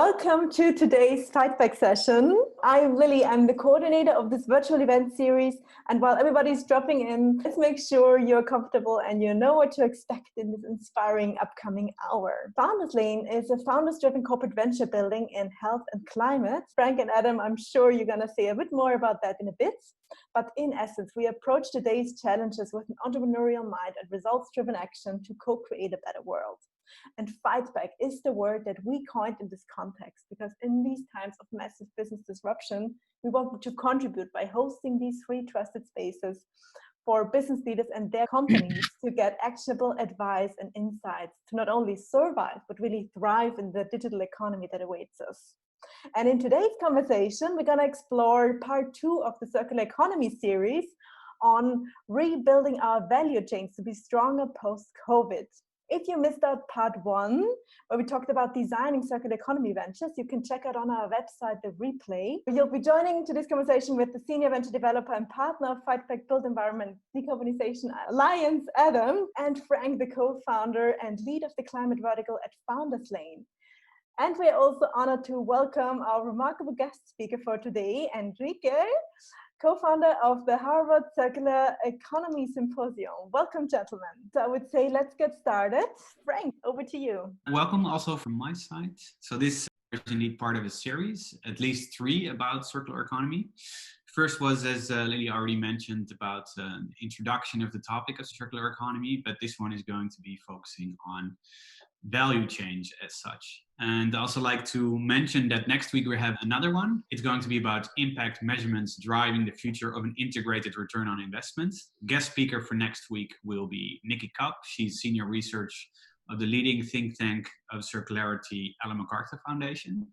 Welcome to today's Fight Back session. I'm Lily, I'm the coordinator of this virtual event series. And while everybody's dropping in, let's make sure you're comfortable and you know what to expect in this inspiring upcoming hour. FoundersLane is a founders-driven corporate venture building in health and climate. Frank and Adam, I'm sure you're going to say a bit more about that in a bit. But in essence, we approach today's challenges with an entrepreneurial mind and results-driven action to co-create a better world. And fight back is the word that we coined in this context, because in these times of massive business disruption, we want to contribute by hosting these free trusted spaces for business leaders and their companies to get actionable advice and insights to not only survive, but really thrive in the digital economy that awaits us. And in today's conversation, we're going to explore part 2 of the Circular Economy series on rebuilding our value chains to be stronger post-COVID. If you missed out part 1, where we talked about designing circular economy ventures, you can check out on our website the replay. You'll be joining to this conversation with the senior venture developer and partner of Fight Back Build Environment Decarbonization Alliance, Adam, and Frank, the co-founder and lead of the climate vertical at FoundersLane. And we are also honored to welcome our remarkable guest speaker for today, Henrique, co-founder of the Harvard Circular Economy Symposium. Welcome, gentlemen. So I would say let's get started. Frank, over to you. Welcome also from my side. So this is indeed part of a series, at least 3 about circular economy. First was, as Lily already mentioned, about the introduction of the topic of circular economy, but this one is going to be focusing on value change as such. And I also like to mention that next week we have another one. It's going to be about impact measurements driving the future of an integrated return on investment. Guest speaker for next week will be Nikki Kapp. She's senior research of the leading think tank of circularity, Ellen MacArthur Foundation.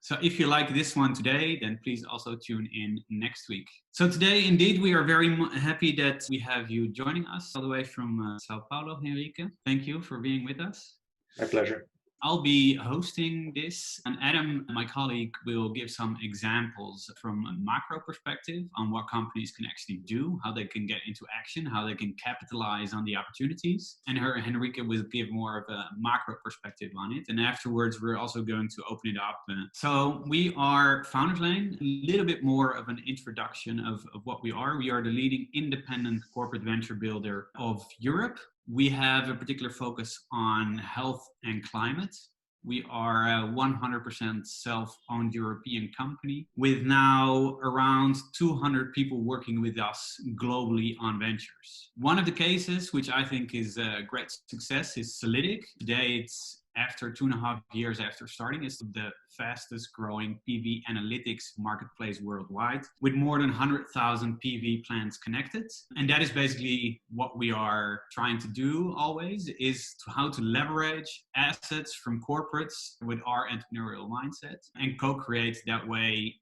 So if you like this one today, then please also tune in next week. So today, indeed, we are very happy that we have you joining us all the way from Sao Paulo, Henrique. Thank you for being with us. My pleasure. I'll be hosting this, and Adam, my colleague, will give some examples from a macro perspective on what companies can actually do, how they can get into action, how they can capitalize on the opportunities. And Henrique will give more of a macro perspective on it. And afterwards, we're also going to open it up. So we are FoundersLane, a little bit more of an introduction of what we are. We are the leading independent corporate venture builder of Europe. We have a particular focus on health and climate. We are a 100% self-owned European company with now around 200 people working with us globally on ventures. One of the cases, which I think is a great success, is Solidic. Today, it's after 2.5 years after starting, it's the fastest growing PV analytics marketplace worldwide, with more than 100,000 PV plants connected. And that is basically what we are trying to do always, is how to leverage assets from corporates with our entrepreneurial mindset and co-create that way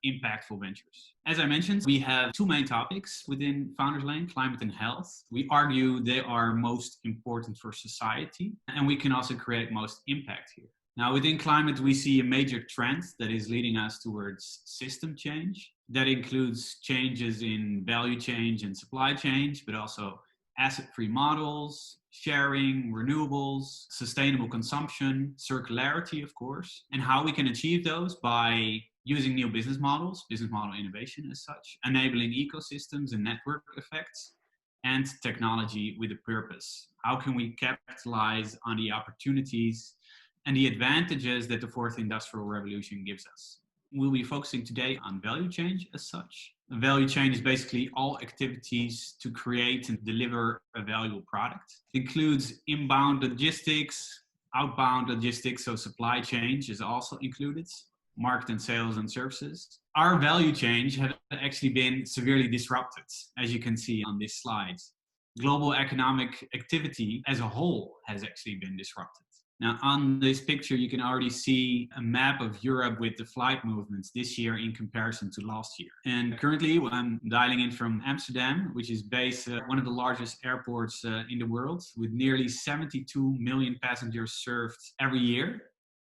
impactful ventures. As I mentioned, we have 2 main topics within FoundersLane, climate and health. We argue they are most important for society, and we can also create most impact here. Now, within climate, we see a major trend that is leading us towards system change. That includes changes in value change and supply change, but also asset-free models, sharing, renewables, sustainable consumption, circularity, of course, and how we can achieve those by using new business model innovation as such, enabling ecosystems and network effects, and technology with a purpose. How can we capitalize on the opportunities and the advantages that the 4th industrial revolution gives us? We'll be focusing today on value change as such. Value chain is basically all activities to create and deliver a valuable product. It includes inbound logistics, outbound logistics, so supply chain is also included, market and sales and services. Our value chain have actually been severely disrupted, as you can see on this slide. Global economic activity as a whole has actually been disrupted. Now, on this picture, you can already see a map of Europe with the flight movements this year in comparison to last year. And currently, I'm dialing in from Amsterdam, which is based one of the largest airports in the world, with nearly 72 million passengers served every year.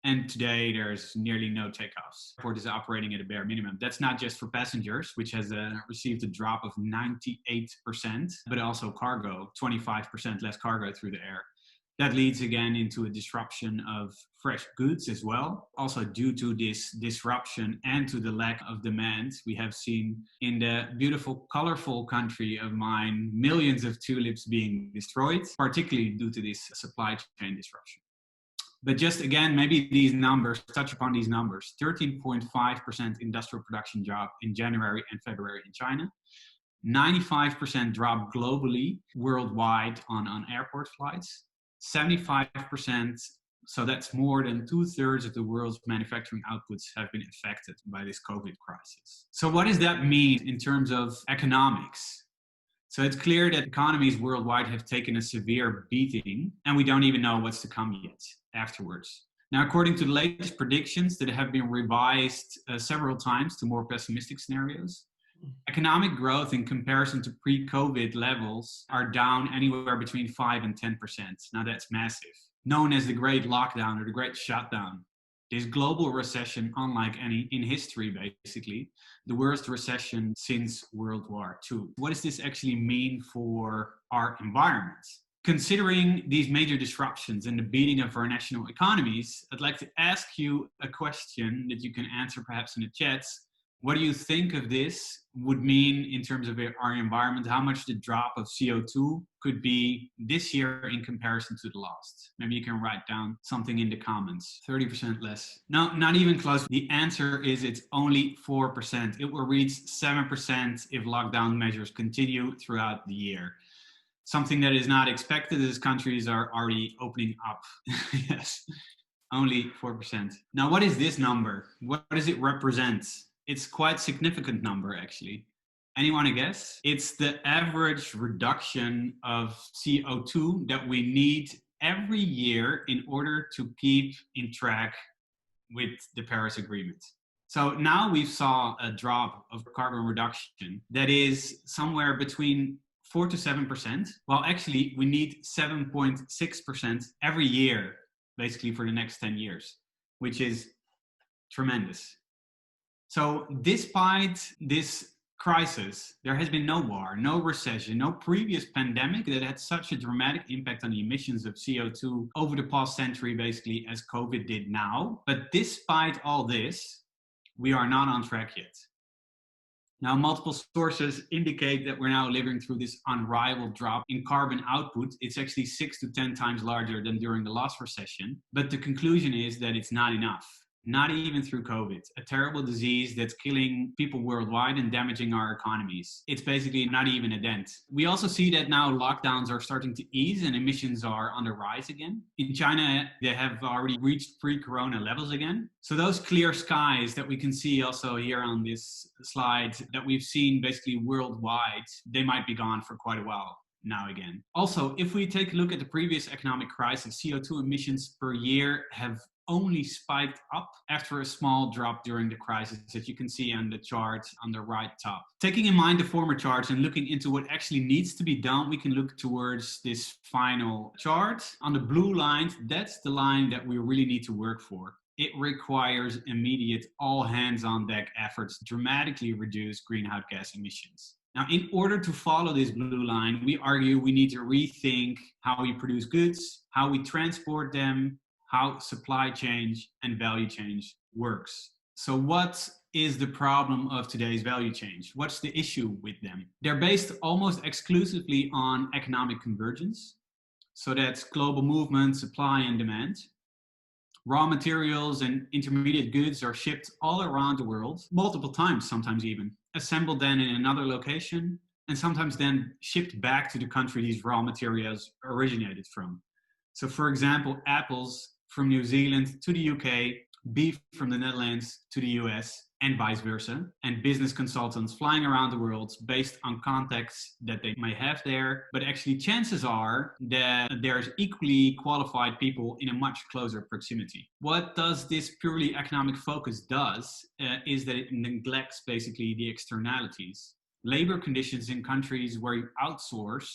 And today there's nearly no takeoffs. The airport is operating at a bare minimum. That's not just for passengers, which has received a drop of 98%, but also cargo, 25% less cargo through the air. That leads again into a disruption of fresh goods as well. Also, due to this disruption and to the lack of demand, we have seen in the beautiful, colorful country of mine, millions of tulips being destroyed, particularly due to this supply chain disruption. But just again, maybe these numbers, touch upon these numbers. 13.5% industrial production drop in January and February in China. 95% drop globally, worldwide on airport flights. 75%, so that's more than 2/3 of the world's manufacturing outputs have been affected by this COVID crisis. So what does that mean in terms of economics? So it's clear that economies worldwide have taken a severe beating, and we don't even know what's to come yet afterwards. Now, according to the latest predictions that have been revised several times to more pessimistic scenarios, economic growth in comparison to pre-COVID levels are down anywhere between 5 and 10%. Now that's massive. Known as the Great Lockdown or the Great Shutdown. This global recession, unlike any in history, basically, the worst recession since World War II. What does this actually mean for our environment? Considering these major disruptions and the beating of our national economies, I'd like to ask you a question that you can answer perhaps in the chats. What do you think of this would mean in terms of our environment? How much the drop of CO2 could be this year in comparison to the last? Maybe you can write down something in the comments. 30% less. No, not even close. The answer is it's only 4%. It will reach 7% if lockdown measures continue throughout the year. Something that is not expected as countries are already opening up. Yes, only 4%. Now, what is this number? What does it represent? It's quite a significant number, actually. Anyone a guess? It's the average reduction of CO2 that we need every year in order to keep in track with the Paris Agreement. So now we saw a drop of carbon reduction that is somewhere between 4 to 7%. Well, actually, we need 7.6% every year, basically for the next 10 years, which is tremendous. So despite this crisis, there has been no war, no recession, no previous pandemic that had such a dramatic impact on the emissions of CO2 over the past century, basically, as COVID did now. But despite all this, we are not on track yet. Now, multiple sources indicate that we're now living through this unrivaled drop in carbon output. It's actually 6 to 10 times larger than during the last recession. But the conclusion is that it's not enough. Not even through COVID, a terrible disease that's killing people worldwide and damaging our economies. It's basically not even a dent. We also see that now lockdowns are starting to ease and emissions are on the rise again. In China, they have already reached pre-corona levels again. So those clear skies that we can see also here on this slide that we've seen basically worldwide, they might be gone for quite a while now again. Also, if we take a look at the previous economic crisis, CO2 emissions per year have only spiked up after a small drop during the crisis, as you can see on the chart on the right top. Taking in mind the former charts and looking into what actually needs to be done, we can look towards this final chart. On the blue line, that's the line that we really need to work for. It requires immediate all hands on deck efforts to dramatically reduce greenhouse gas emissions. Now, in order to follow this blue line, we argue we need to rethink how we produce goods, how we transport them, how supply chain and value chain works. So what is the problem of today's value chain? What's the issue with them? They're based almost exclusively on economic convergence. So that's global movement, supply and demand. Raw materials and intermediate goods are shipped all around the world, multiple times, sometimes even, assembled then in another location, and sometimes then shipped back to the country these raw materials originated from. So for example, apples from New Zealand to the UK, beef from the Netherlands to the US, and vice versa. And business consultants flying around the world based on contacts that they may have there. But actually chances are that there's equally qualified people in a much closer proximity. What does this purely economic focus does is that it neglects basically the externalities. Labor conditions in countries where you outsource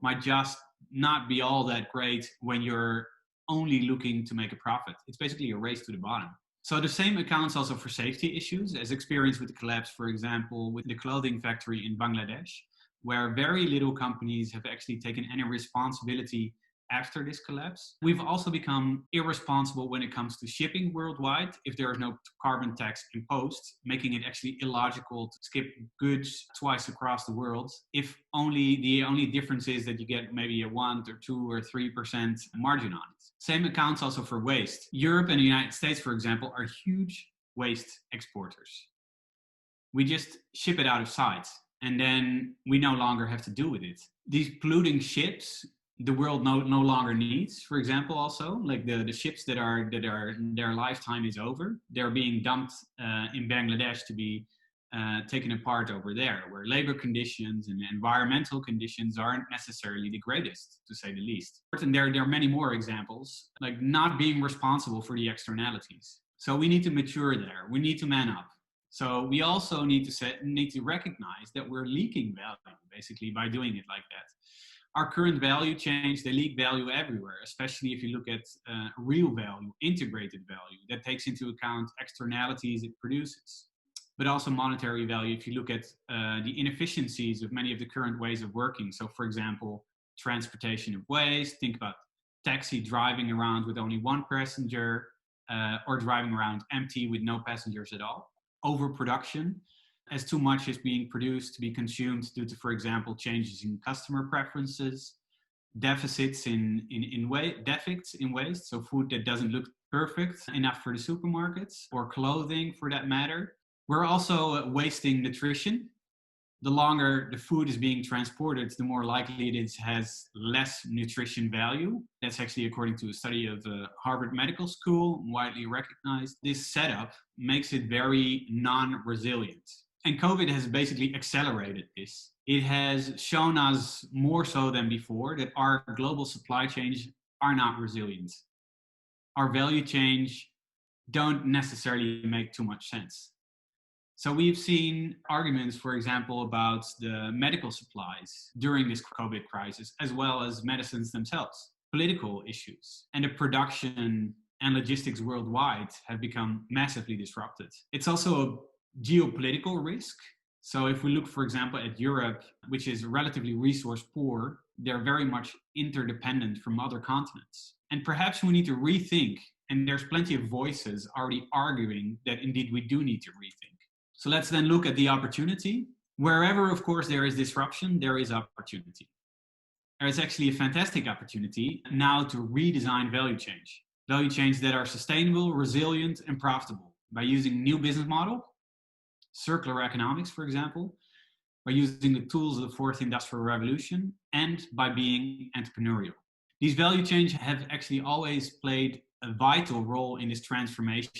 might just not be all that great when you're only looking to make a profit. It's basically a race to the bottom. So the same accounts also for safety issues, as experienced with the collapse, for example, with the clothing factory in Bangladesh, where very little companies have actually taken any responsibility after this collapse. We've also become irresponsible when it comes to shipping worldwide. If there is no carbon tax imposed, making it actually illogical to skip goods twice across the world. If the only difference is that you get maybe a 1 or 2 or 3% margin on it. Same accounts also for waste. Europe and the United States, for example, are huge waste exporters. We just ship it out of sight, and then we no longer have to do with it. These polluting ships, the world no longer needs, for example, also like the ships that their lifetime is over, they're being dumped in Bangladesh to be taken apart over there, where labor conditions and environmental conditions aren't necessarily the greatest, to say the least. And there are many more examples, like not being responsible for the externalities. So we need to mature there. We need to man up. So we also need to recognize that we're leaking value, basically, by doing it like that. Our current value chains, they leak value everywhere, especially if you look at real value, integrated value, that takes into account externalities it produces, but also monetary value if you look at the inefficiencies of many of the current ways of working. So, for example, transportation of waste, think about taxi driving around with only one passenger or driving around empty with no passengers at all. Overproduction, as too much is being produced to be consumed due to, for example, changes in customer preferences, defects in waste, so food that doesn't look perfect enough for the supermarkets, or clothing for that matter. We're also wasting nutrition. The longer the food is being transported, the more likely it has less nutrition value. That's actually according to a study of Harvard Medical School, widely recognized. This setup makes it very non-resilient. And COVID has basically accelerated this. It has shown us more so than before that our global supply chains are not resilient. Our value chains don't necessarily make too much sense. So we've seen arguments, for example, about the medical supplies during this COVID crisis, as well as medicines themselves, political issues, and the production and logistics worldwide have become massively disrupted. It's also a geopolitical risk. So if we look, for example, at Europe, which is relatively resource poor, they're very much interdependent from other continents. And perhaps we need to rethink, and there's plenty of voices already arguing that indeed we do need to rethink. So let's then look at the opportunity. Wherever, of course, there is disruption, there is opportunity. There is actually a fantastic opportunity now to redesign value chains that are sustainable, resilient, and profitable by using new business model, circular economics, for example, by using the tools of the fourth industrial revolution, and by being entrepreneurial. These value chains have actually always played a vital role in this transformation.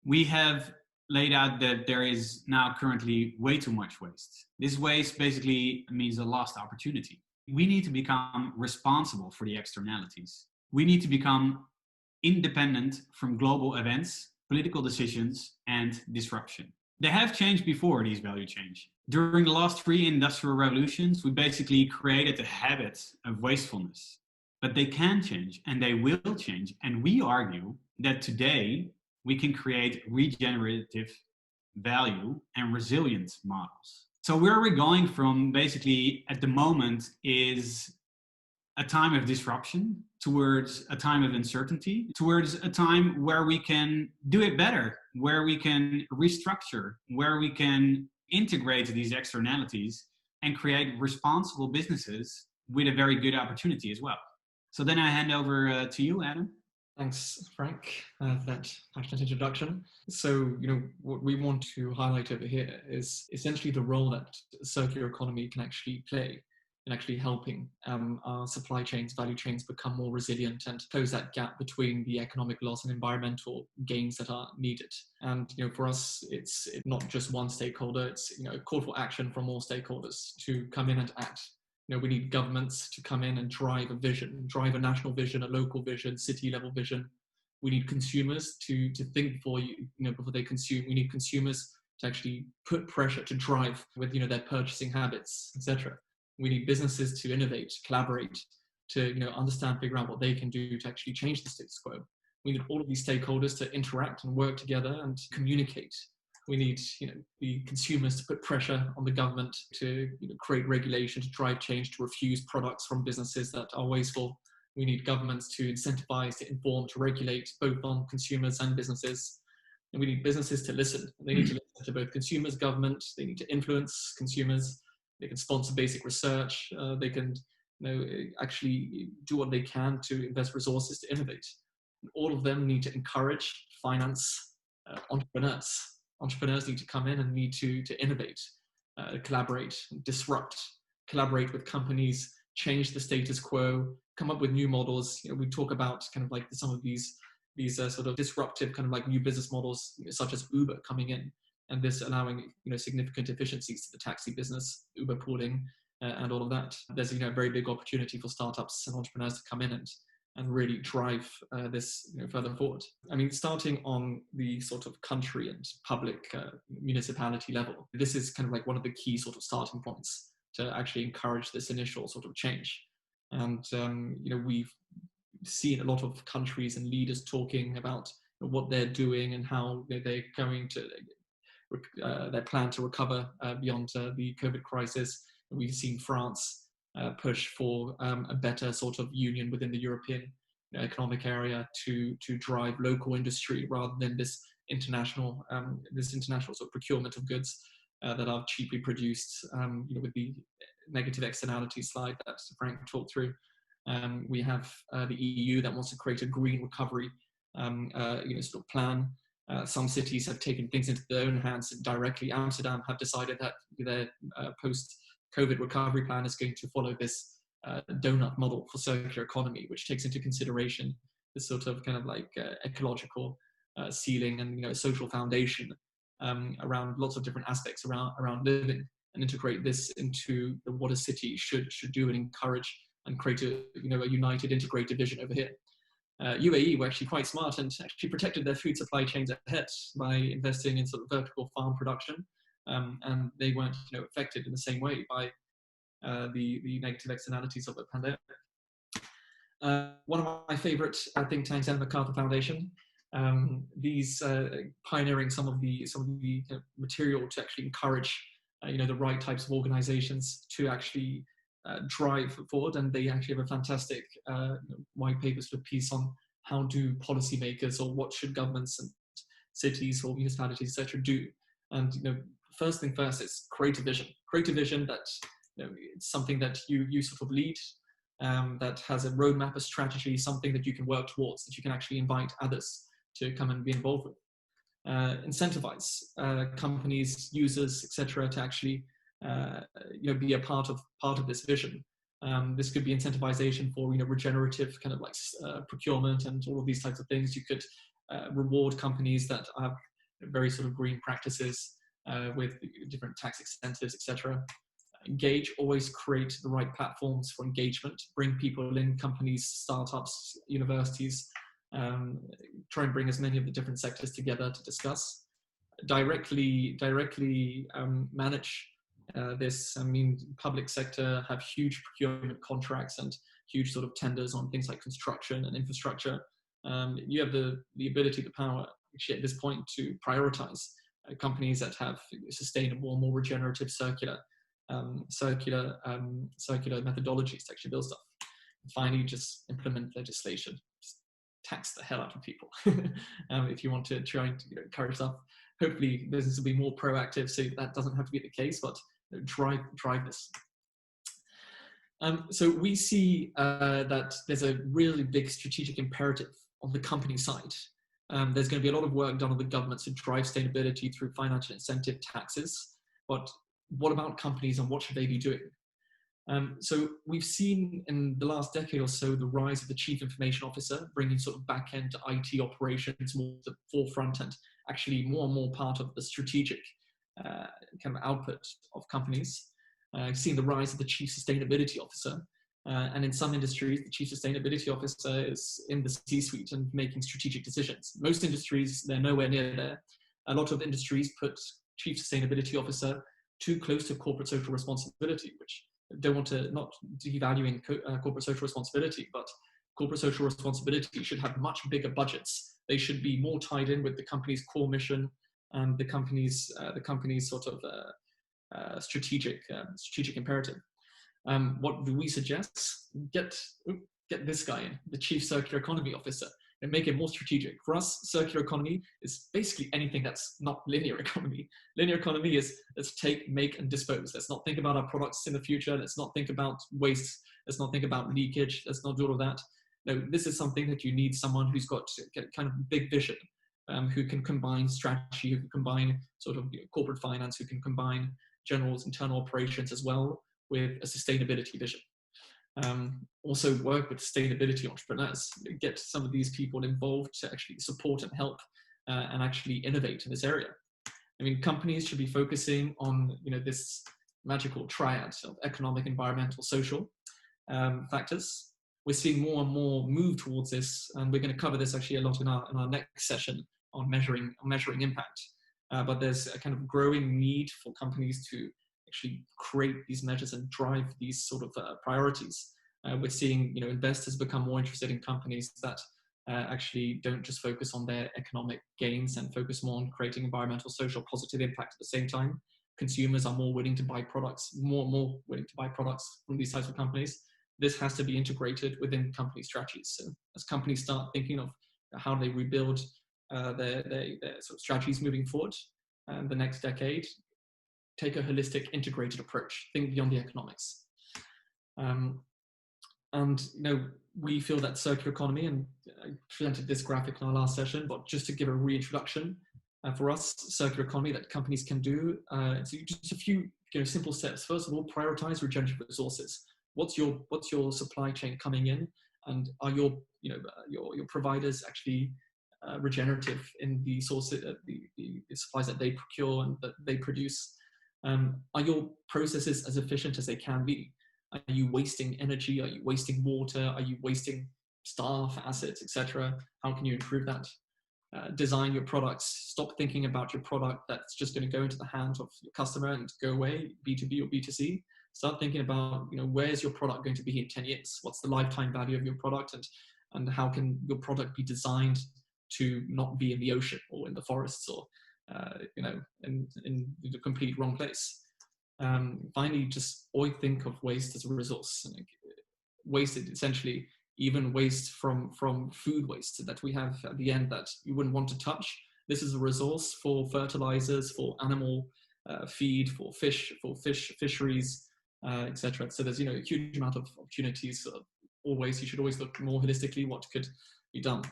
We have laid out that there is now currently way too much waste. This waste basically means a lost opportunity. We need to become responsible for the externalities. We need to become independent from global events, political decisions, and disruption. They have changed before, these value chains. During the last 3 industrial revolutions, we basically created a habit of wastefulness. But they can change, and they will change. And we argue that today, we can create regenerative value and resilient models. So where we're going from basically at the moment is a time of disruption towards a time of uncertainty, towards a time where we can do it better, where we can restructure, where we can integrate these externalities and create responsible businesses with a very good opportunity as well. So then I hand over to you, Adam. Thanks, Frank, for that passionate introduction. So, what we want to highlight over here is essentially the role that circular economy can actually play in actually helping our supply chains, value chains become more resilient and close that gap between the economic loss and environmental gains that are needed. And, for us, it's not just one stakeholder, it's, a call for action from all stakeholders to come in and act. We need governments to come in and drive a vision, drive a national vision, a local vision, city level vision. We need consumers to think before they consume. We need consumers to actually put pressure to drive with, their purchasing habits, etc. We need businesses to innovate, collaborate, to, understand, figure out what they can do to actually change the status quo. We need all of these stakeholders to interact and work together and communicate. We need, the consumers to put pressure on the government to create regulation, to drive change, to refuse products from businesses that are wasteful. We need governments to incentivize, to inform, to regulate, both on consumers and businesses. And we need businesses to listen. They need to listen to both consumers, government. They need to influence consumers. They can sponsor basic research. They can, actually do what they can to invest resources to innovate. And all of them need to encourage, finance entrepreneurs. Entrepreneurs need to come in and need to innovate, collaborate, disrupt, collaborate with companies, change the status quo, come up with new models. We talk about kind of like some of these sort of disruptive kind of like new business models, such as Uber coming in, and this allowing significant efficiencies to the taxi business, Uber pooling, and all of that. There's a very big opportunity for startups and entrepreneurs to come in and really drive this further forward. I mean, starting on the sort of country and public municipality level, this is kind of like one of the key sort of starting points to actually encourage this initial sort of change. And we've seen a lot of countries and leaders talking about what they're doing and how they're going to their plan to recover beyond the COVID crisis. We've seen France push for a better sort of union within the European economic area to drive local industry rather than this international sort of procurement of goods that are cheaply produced. With the negative externality slide that Frank talked through, we have the EU that wants to create a green recovery sort of plan. Some cities have taken things into their own hands directly. Amsterdam have decided that their post-COVID recovery plan is going to follow this donut model for circular economy, which takes into consideration this sort of kind of like ecological ceiling and social foundation around lots of different aspects around living, and integrate this into what a city should do and encourage and create a united, integrated vision over here. UAE were actually quite smart and actually protected their food supply chains ahead by investing in sort of vertical farm production, and they weren't affected in the same way by the negative externalities of the pandemic. One of my favorite think tanks, the MacArthur Foundation, these pioneering some of the material to actually encourage the right types of organizations to actually drive forward, and they actually have a fantastic white paper sort of piece on how do policymakers, or what should governments and cities or municipalities, etc., do. And first thing first is create a vision that it's something that you sort of lead, that has a roadmap, a strategy, something that you can work towards, that you can actually invite others to come and be involved with. Incentivize companies, users, etc., to actually be a part of this vision. This could be incentivization for regenerative kind of like procurement and all of these types of things. You could reward companies that have very sort of green practices with different tax incentives, etc. Engage, always create the right platforms for engagement. Bring people in, companies, startups, universities. Try and bring as many of the different sectors together to discuss. Directly manage this. I mean, public sector have huge procurement contracts and huge sort of tenders on things like construction and infrastructure. You have the ability, the power, actually at this point, to prioritize companies that have sustainable, more regenerative, circular methodologies to actually build stuff. And finally, just implement legislation. Just tax the hell out of people if you want to try and encourage stuff. Hopefully, business will be more proactive, so that doesn't have to be the case, but drive this. So we see that there's a really big strategic imperative on the company side. There's going to be a lot of work done on the government to drive sustainability through financial incentive taxes, but what about companies and what should they be doing? So we've seen in the last decade or so the rise of the chief information officer, bringing sort of back-end IT operations more to the forefront and actually more and more part of the strategic kind of output of companies. I've seen the rise of the chief sustainability officer, and in some industries, the chief sustainability officer is in the C-suite and making strategic decisions. Most industries, they're nowhere near there. A lot of industries put chief sustainability officer too close to corporate social responsibility, which don't want to, not devaluing corporate social responsibility, but corporate social responsibility should have much bigger budgets. They should be more tied in with the company's core mission and the company's sort of strategic imperative. What do we suggest? get this guy in, the chief circular economy officer, and make it more strategic. For us, circular economy is basically anything that's not linear economy. Linear economy is let's take, make, and dispose. Let's not think about our products in the future. Let's not think about waste. Let's not think about leakage. Let's not do all of that. No, this is something that you need someone who's got kind of big vision, who can combine strategy, who can combine sort of corporate finance, who can combine general internal operations as well with a sustainability vision. Also work with sustainability entrepreneurs, get some of these people involved to actually support and help and actually innovate in this area. I mean, companies should be focusing on, this magical triad of economic, environmental, social factors. We're seeing more and more move towards this, and we're going to cover this actually a lot in our next session on measuring impact. But there's a kind of growing need for companies to actually create these measures and drive these sort of priorities. We're seeing, investors become more interested in companies that actually don't just focus on their economic gains and focus more on creating environmental, social, positive impact at the same time. Consumers are more willing to buy products, more and more willing to buy products from these types of companies. This has to be integrated within company strategies. So as companies start thinking of how they rebuild their sort of strategies moving forward, the next decade, take a holistic, integrated approach. Think beyond the economics. And we feel that circular economy, and I presented this graphic in our last session, but just to give a reintroduction, for us, circular economy that companies can do, so just a few simple steps. First of all, prioritize regenerative resources. What's your supply chain coming in, and are your providers actually regenerative in the sources, the supplies that they procure and that they produce? Are your processes as efficient as they can be? Are you wasting energy? Are you wasting water? Are you wasting staff, assets, etc.? How can you improve that? Design your products. Stop thinking about your product that's just going to go into the hands of your customer and go away, B2B or B2C. Start thinking about, where's your product going to be in 10 years? What's the lifetime value of your product, and how can your product be designed to not be in the ocean or in the forests or in the complete wrong place. Finally, just always think of waste as a resource. Waste, essentially, even waste from food waste that we have at the end that you wouldn't want to touch. This is a resource for fertilizers, for animal feed, for fisheries, etc. So there's a huge amount of opportunities. You should always look more holistically what could be done.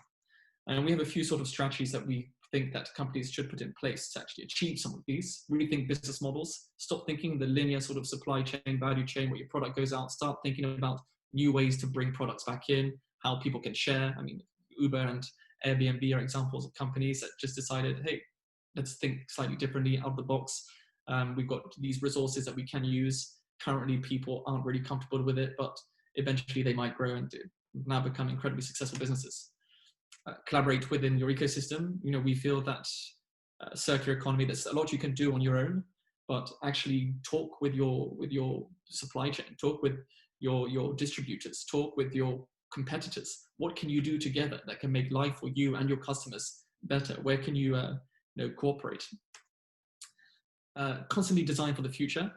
And we have a few sort of strategies that we think that companies should put in place to actually achieve some of these. Rethink business models. Stop thinking the linear sort of supply chain, value chain, where your product goes out. Start thinking about new ways to bring products back in, how people can share. I mean, Uber and Airbnb are examples of companies that just decided, hey, let's think slightly differently, out of the box. We've got these resources that we can use. Currently, people aren't really comfortable with it, but eventually they might grow and now become incredibly successful businesses. Collaborate within your ecosystem. We feel that circular economy, there's a lot you can do on your own, but actually talk with your supply chain, talk with your distributors, talk with your competitors. What can you do together that can make life for you and your customers better? Where can you cooperate? Constantly design for the future.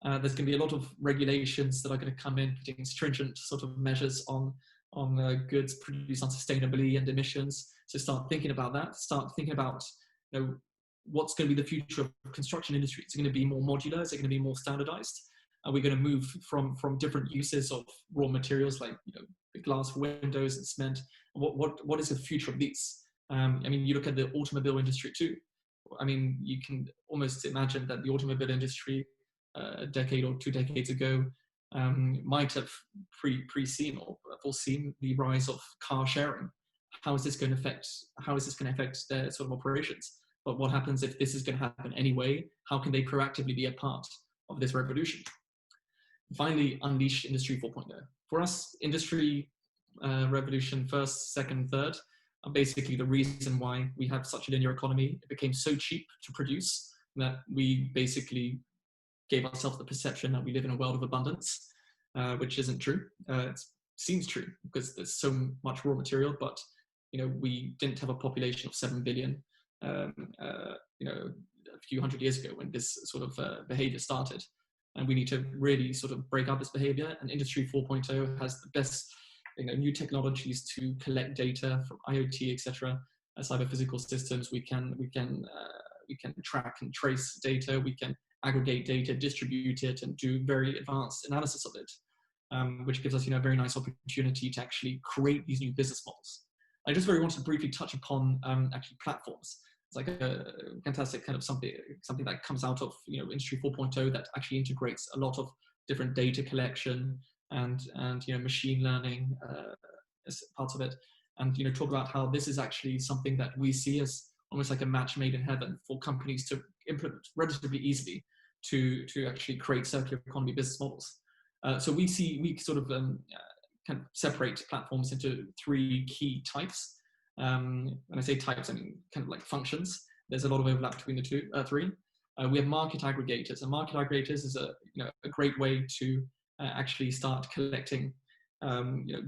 There's going to be a lot of regulations that are going to come in, putting stringent sort of measures on goods produced unsustainably and emissions. So start thinking about that. Start thinking about what's going to be the future of construction industry. Is it going to be more modular? Is it going to be more standardized? Are we going to move from different uses of raw materials like the glass for windows and cement? What is the future of these? You look at the automobile industry too. You can almost imagine that the automobile industry a decade or 2 decades ago might have pre-seen or foreseen the rise of car sharing. How is this going to affect their sort of operations? But what happens if this is going to happen anyway? How can they proactively be a part of this revolution? Finally, unleash Industry 4.0. For us, industry revolution, first, second, third, are basically the reason why we have such a linear economy. It became so cheap to produce that we basically gave ourselves the perception that we live in a world of abundance, which isn't true. It seems true because there's so much raw material, but we didn't have a population of 7 billion a few hundred years ago when this sort of behavior started. And we need to really sort of break up this behavior. And Industry 4.0 has the best new technologies to collect data from IoT, etc., cyber physical systems. We can track and trace data. We can aggregate data, distribute it, and do very advanced analysis of it, which gives us a very nice opportunity to actually create these new business models. I just wanted to briefly touch upon actually platforms. It's like a fantastic kind of something that comes out of Industry 4.0 that actually integrates a lot of different data collection and machine learning as parts of it, and talk about how this is actually something that we see as almost like a match made in heaven for companies to implement relatively easily to actually create circular economy business models. So we sort of kind of separate platforms into three key types. When I say types, I mean kind of like functions. There's a lot of overlap between the three. We have market aggregators, and market aggregators is a great way to actually start collecting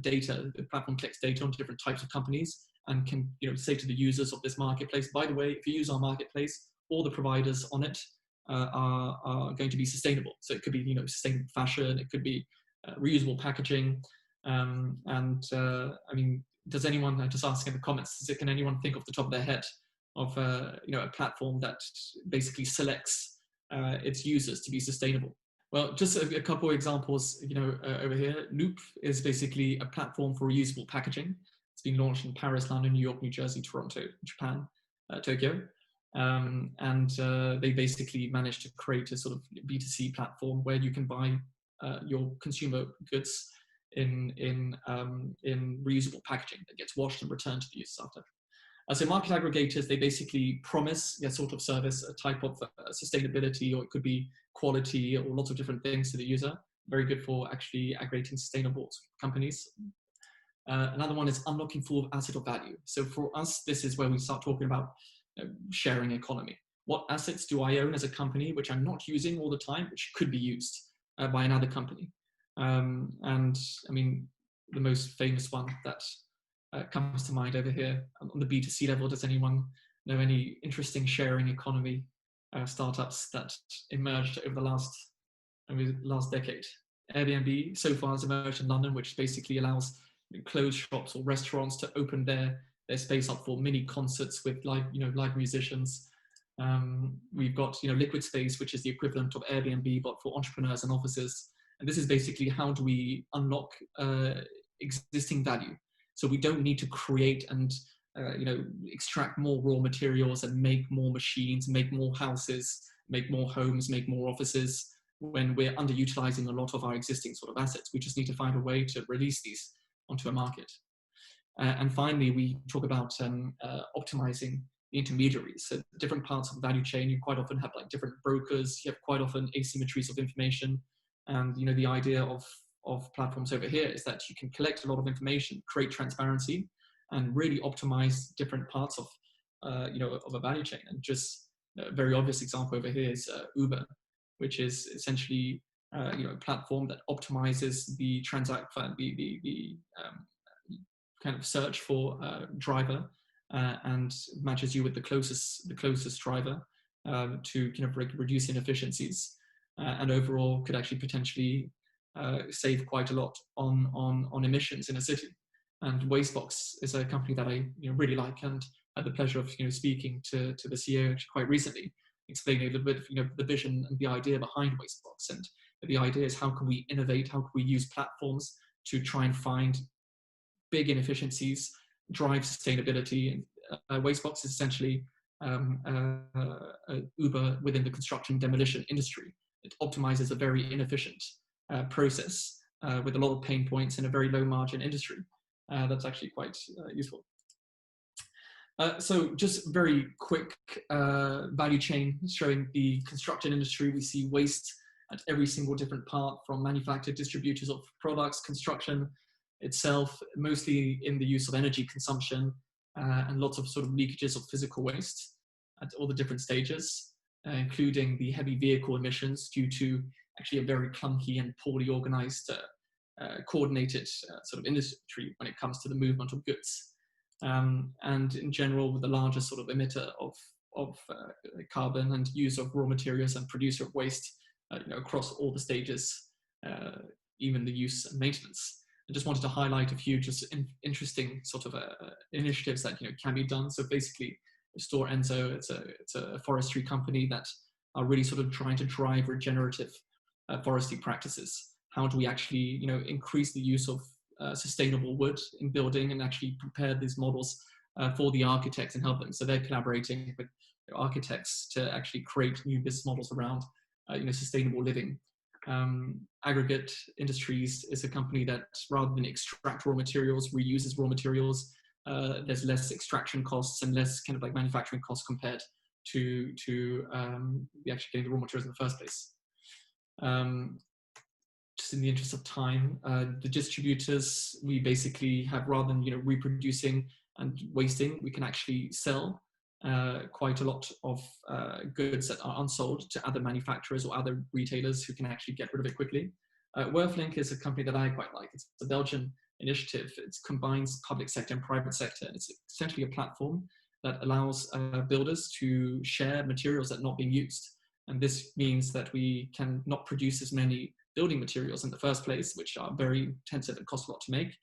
data. The platform collects data on different types of companies and can say to the users of this marketplace, by the way, if you use our marketplace, all the providers on it are going to be sustainable. So it could be sustainable fashion, it could be reusable packaging, I mean, does anyone, just ask in the comments, can anyone think off the top of their head of a platform that basically selects its users to be sustainable? Well, just a couple of examples, over here. Loop is basically a platform for reusable packaging. It's been launched in Paris, London, New York, New Jersey, Toronto, Japan, Tokyo. They basically managed to create a sort of B2C platform where you can buy your consumer goods in reusable packaging that gets washed and returned to the users after. So market aggregators, they basically promise a sort of service, a type of sustainability, or it could be quality, or lots of different things to the user. Very good for actually aggregating sustainable companies. Another one is unlocking full asset of value. So for us, this is where we start talking about sharing economy. What assets do I own as a company which I'm not using all the time, which could be used by another company? And I mean, the most famous one that comes to mind over here on the B2C level, does anyone know any interesting sharing economy startups that emerged over the last decade? Airbnb so far has emerged in London, which basically allows clothes shops or restaurants to open their space up for mini concerts with live musicians. We've got Liquid Space, which is the equivalent of Airbnb but for entrepreneurs and offices. And this is basically how do we unlock existing value. So we don't need to create and extract more raw materials and make more machines, make more houses, make more homes, make more offices when we're underutilizing a lot of our existing sort of assets. We just need to find a way to release these onto a market. And finally, we talk about optimizing the intermediaries. So different parts of the value chain, you quite often have like different brokers, you have quite often asymmetries of information. And the idea of platforms over here is that you can collect a lot of information, create transparency, and really optimize different parts of of a value chain. And just a very obvious example over here is Uber, which is essentially a platform that optimizes the kind of search for driver and matches you with the closest driver to kind of reduce inefficiencies, and overall could actually potentially save quite a lot on emissions in a city. And Wastebox is a company that I really like, and had the pleasure of speaking to the CEO quite recently, explaining a little bit of the vision and the idea behind Wastebox. And the idea is, how can we innovate? How can we use platforms to try and find big inefficiencies, drive sustainability? And Wastebox is essentially Uber within the construction demolition industry. It optimizes a very inefficient process with a lot of pain points in a very low margin industry. That's actually quite useful. So just very quick value chain showing the construction industry. We see waste at every single different part, from manufactured distributors of products, construction itself, mostly in the use of energy consumption, and lots of sort of leakages of physical waste at all the different stages, including the heavy vehicle emissions due to actually a very clunky and poorly organized, coordinated sort of industry when it comes to the movement of goods. And in general, the largest sort of emitter of carbon and use of raw materials and producer of waste across all the stages, even the use and maintenance. I just wanted to highlight a few just interesting sort of initiatives that can be done. So basically, Restore Enzo, it's a forestry company that are really sort of trying to drive regenerative forestry practices. How do we actually increase the use of sustainable wood in building and actually prepare these models for the architects and help them? So they're collaborating with architects to actually create new business models around sustainable living. Aggregate Industries is a company that, rather than extract raw materials, reuses raw materials. There's less extraction costs and less kind of like manufacturing costs compared to actually getting the raw materials in the first place. Just in the interest of time, the distributors, we basically have, rather than reproducing and wasting, we can actually sell quite a lot of goods that are unsold to other manufacturers or other retailers who can actually get rid of it quickly. Worthlink is a company that I quite like. It's a Belgian initiative. It combines public sector and private sector. It's essentially a platform that allows builders to share materials that are not being used. And this means that we can not produce as many building materials in the first place, which are very intensive and cost a lot to make.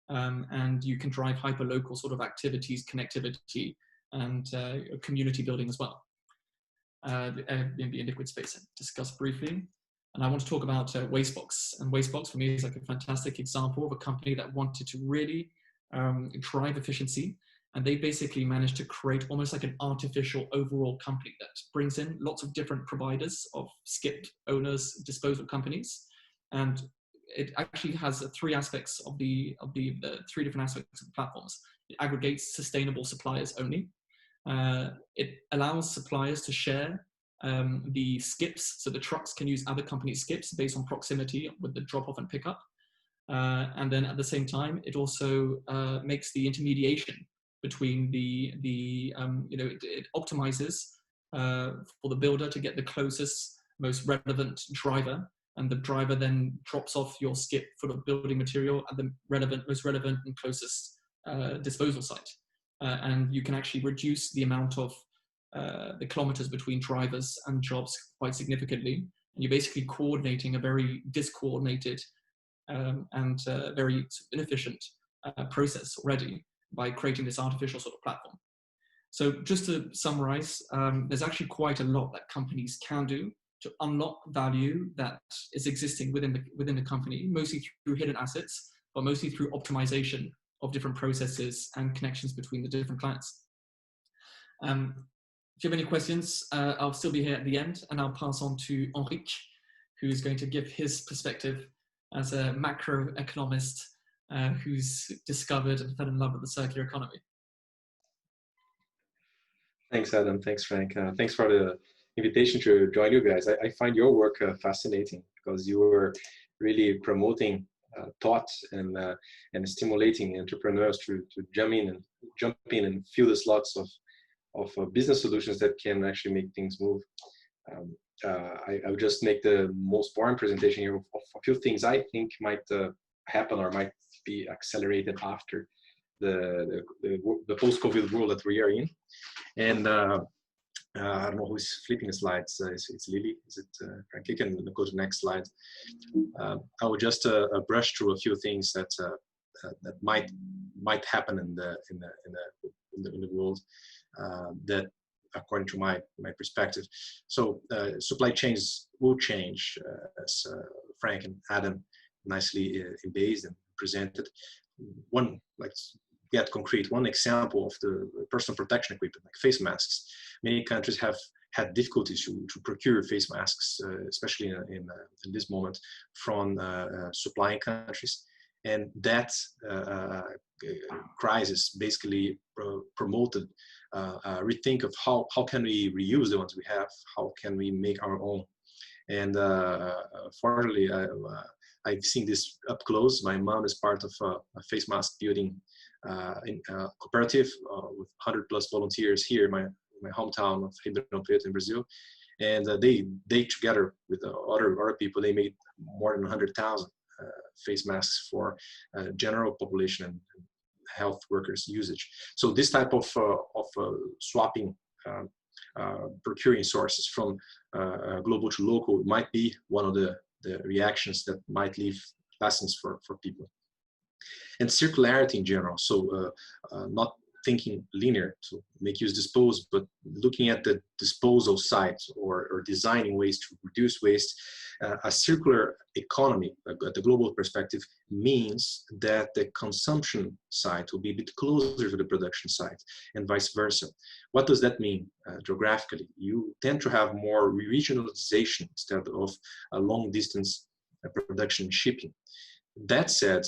And you can drive hyper-local sort of activities, connectivity, and community building as well. The Airbnb and Liquid Space I discussed briefly. And I want to talk about Wastebox. And Wastebox for me is like a fantastic example of a company that wanted to really drive efficiency. And they basically managed to create almost like an artificial overall company that brings in lots of different providers of skip owners, disposal companies. And it actually has three aspects of the three different aspects of the platforms. It aggregates sustainable suppliers only. It allows suppliers to share the skips, so the trucks can use other companies' skips based on proximity with the drop-off and pickup. And then at the same time, it also makes the intermediation between it optimizes for the builder to get the closest, most relevant driver, and the driver then drops off your skip full of building material at the most relevant and closest disposal site. And you can actually reduce the amount of the kilometers between drivers and jobs quite significantly. And you're basically coordinating a very discoordinated and very inefficient process already by creating this artificial sort of platform. So just to summarize, there's actually quite a lot that companies can do to unlock value that is existing within the company, mostly through hidden assets, but mostly through optimization of different processes and connections between the different clients. If you have any questions, I'll still be here at the end, and I'll pass on to Henrique, who's going to give his perspective as a macroeconomist who's discovered and fell in love with the circular economy. Thanks, Adam. Thanks, Frank. Thanks for the invitation to join you guys. I find your work fascinating because you were really promoting thought and stimulating entrepreneurs to jump in and feel the slots of business solutions that can actually make things move. I will just make the most boring presentation here of a few things I think might happen or might be accelerated after the post-COVID world that we are in. And I don't know who's flipping the slides. It's Lily. Is it Frank? You can go to the next slide. I will just brush through a few things that might happen in the world that, according to my perspective. So supply chains will change, as Frank and Adam nicely based and presented. One, let's get concrete. One example of the personal protection equipment, like face masks. Many countries have had difficulties to procure face masks, especially in this moment, from supplying countries. And that crisis basically promoted a rethink of how can we reuse the ones we have, how can we make our own. And fortunately, I've seen this up close. My mom is part of a face mask building cooperative with 100+ volunteers here in my hometown of Ribeirão Preto in Brazil. And they together with other people, they made more than 100,000 face masks for general population and health workers usage. So this type of swapping, procuring sources from global to local might be one of the reactions that might leave lessons for people. And circularity in general. So not thinking linear to make use dispose, but looking at the disposal side or designing ways to reduce waste. A circular economy at the global perspective means that the consumption side will be a bit closer to the production side and vice versa. What does that mean geographically? You tend to have more regionalization instead of a long distance production and shipping. That said,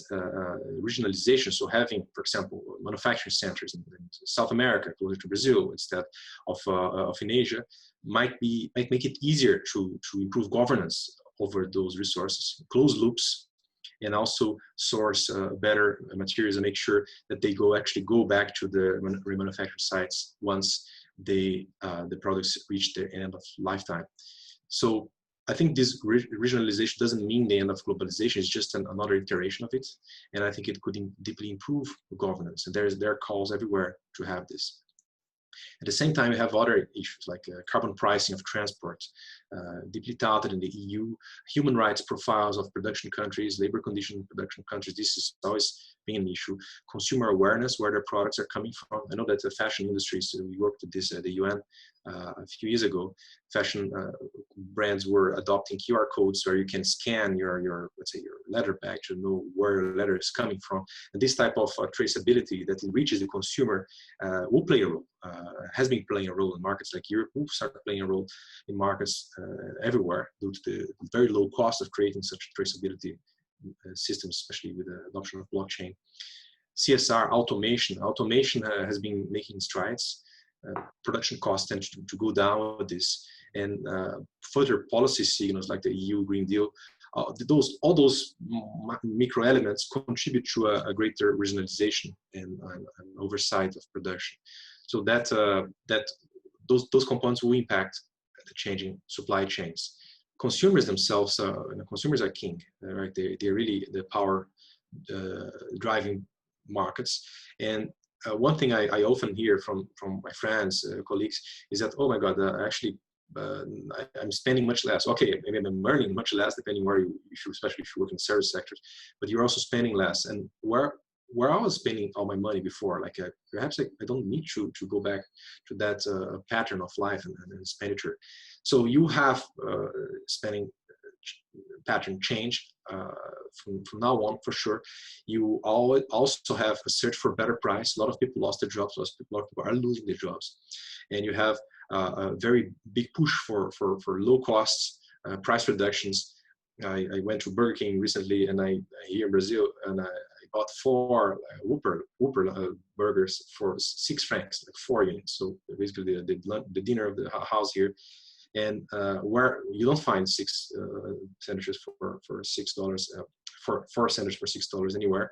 regionalization, so having, for example, manufacturing centers in South America, closer to Brazil, instead of in Asia, might make it easier to improve governance over those resources, close loops, and also source better materials and make sure that they actually go back to the remanufactured sites once the products reach their end of lifetime. So I think this regionalization doesn't mean the end of globalization. It's just another iteration of it. And I think it could deeply improve governance. And there are calls everywhere to have this. At the same time, we have other issues like carbon pricing of transport, deeply touted in the EU, human rights profiles of production countries, labor condition production countries. This is always being an issue. Consumer awareness, where their products are coming from. I know that the fashion industry, so we worked with this at the UN a few years ago. Fashion brands were adopting QR codes where you can scan your let's say your leather bag to know where your leather is coming from. And this type of traceability that it reaches the consumer will play a role, has been playing a role in markets like Europe, will start playing a role in markets everywhere due to the very low cost of creating such traceability systems, especially with the adoption of blockchain. CSR, automation has been making strides. Production costs tend to go down with this, and further policy signals like the EU Green Deal, all those micro elements contribute to a greater regionalization and oversight of production. So that those components will impact the changing supply chains. Consumers themselves, consumers are king, right? They're really the power driving markets. And one thing I often hear from my friends, colleagues, is that, oh my God, actually, I'm spending much less. Okay, maybe I'm earning much less, depending where especially if you work in service sectors, but you're also spending less. And where I was spending all my money before, like perhaps I don't need to go back to that pattern of life and expenditure. So you have spending pattern change from now on, for sure. You also have a search for better price. A lot of people lost their jobs. A lot of people are losing their jobs, and you have a very big push for low costs, price reductions. I went to Burger King recently, and I here in Brazil, and I bought 4 Whopper burgers for 6 francs, like 4 units. So basically the dinner of the house here. And where you don't find 6 sandwiches for $6, for 4 sandwiches for $6 anywhere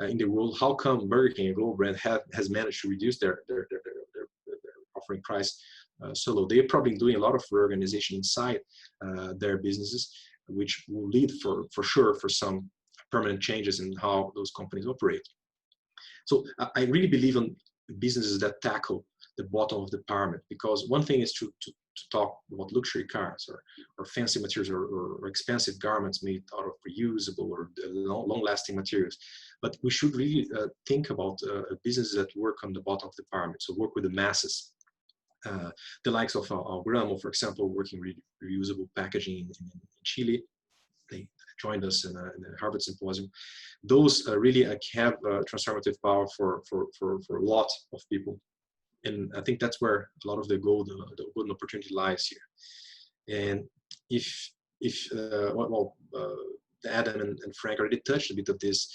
in the world. How come Burger King, a global brand, has managed to reduce their offering price so low? They're probably doing a lot of reorganization inside their businesses, which will lead for sure for some permanent changes in how those companies operate. So I really believe in businesses that tackle the bottom of the pyramid, because one thing is to talk about luxury cars or fancy materials or expensive garments made out of reusable or long-lasting materials. But we should really think about businesses that work on the bottom of the pyramid, so work with the masses. The likes of Gramo, for example, working with reusable packaging in Chile. They joined us in the Harvard Symposium. Those really have transformative power for a lot of people. And I think that's where a lot of the golden opportunity lies here. And if Adam and Frank already touched a bit of this,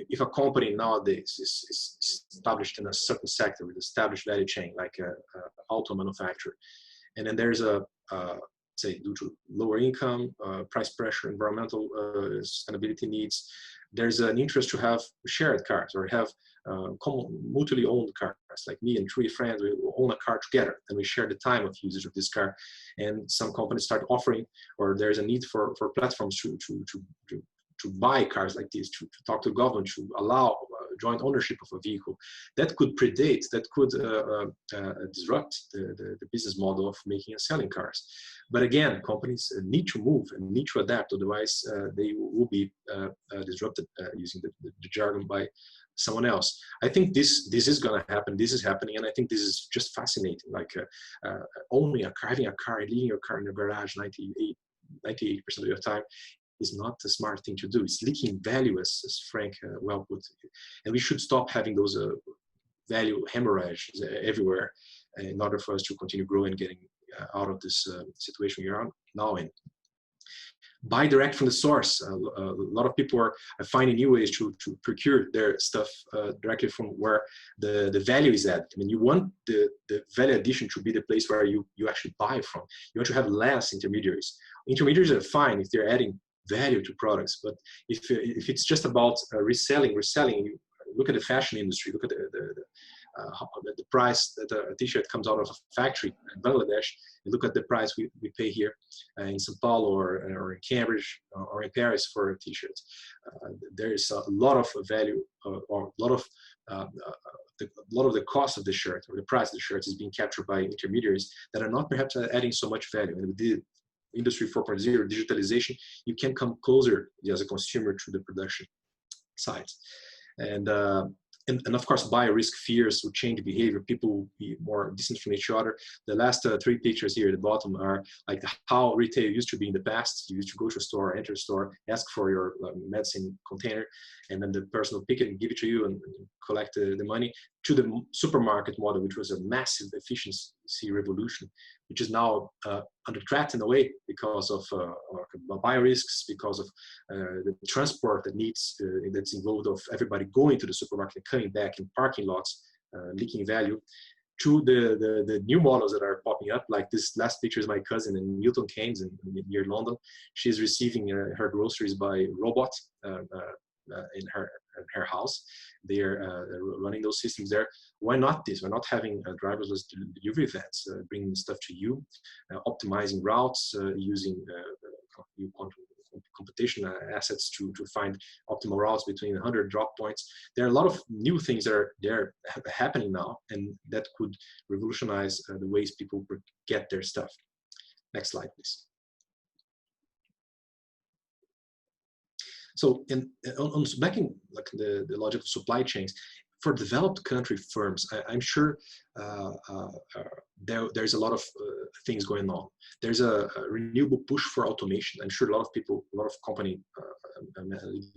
if a company nowadays is established in a certain sector with established value chain, like a auto manufacturer, and then there's say due to lower income, price pressure, environmental sustainability needs, there's an interest to have shared cars or have mutually owned cars, like me and 3 friends, we own a car together and we share the time of usage of this car. And some companies start offering, or there's a need for platforms to buy cars like this, to talk to government, to allow joint ownership of a vehicle, that could predate, that could disrupt the business model of making and selling cars. But again, companies need to move and need to adapt, otherwise they will be disrupted, using the jargon, by someone else. I think this is going to happen. This is happening, and I think this is just fascinating. Like owning a car, having a car, leaving your car in the garage 98% of your time is not a smart thing to do. It's leaking value, as Frank well put. And we should stop having those value hemorrhages everywhere in order for us to continue growing and getting out of this situation we are now in. Buy direct from the source. A lot of people are finding new ways to procure their stuff directly from where the value is at. I mean, you want the value addition to be the place where you actually buy from. You want to have less intermediaries. Intermediaries are fine if they're adding value to products, but if it's just about reselling, you look at the fashion industry, look at the price that a t-shirt comes out of a factory in Bangladesh, you look at the price we pay here in Sao Paulo or in Cambridge or in Paris for a t-shirt. There is a lot of value, or a lot of the cost of the shirt, or the price of the shirt, is being captured by intermediaries that are not perhaps adding so much value. And with the Industry 4.0 digitalization, you can come closer as a consumer to the production side. And of course, biorisk fears will change behavior. People will be more distant from each other. The last 3 pictures here at the bottom are like how retail used to be in the past. You used to go to a store, enter a store, ask for your medicine container, and then the person will pick it and give it to you and collect the money, to the supermarket model, which was a massive efficiency revolution, which is now under threat in a way because of biorisks, because of the transport that's involved of everybody going to the supermarket and coming back in parking lots, leaking value, to the new models that are popping up. Like this last picture is my cousin in Milton Keynes near London. She's receiving her groceries by robot in her house. They're running those systems there. Why not this? Why not having driverless delivery vans bringing stuff to you, optimizing routes, using computation assets to find optimal routes between 100 drop points. There are a lot of new things that are happening now, and that could revolutionize the ways people get their stuff. Next slide, please. So on backing like the logic of supply chains, for developed country firms, I'm sure there's a lot of things going on. There's a renewable push for automation. I'm sure a lot of people, a lot of company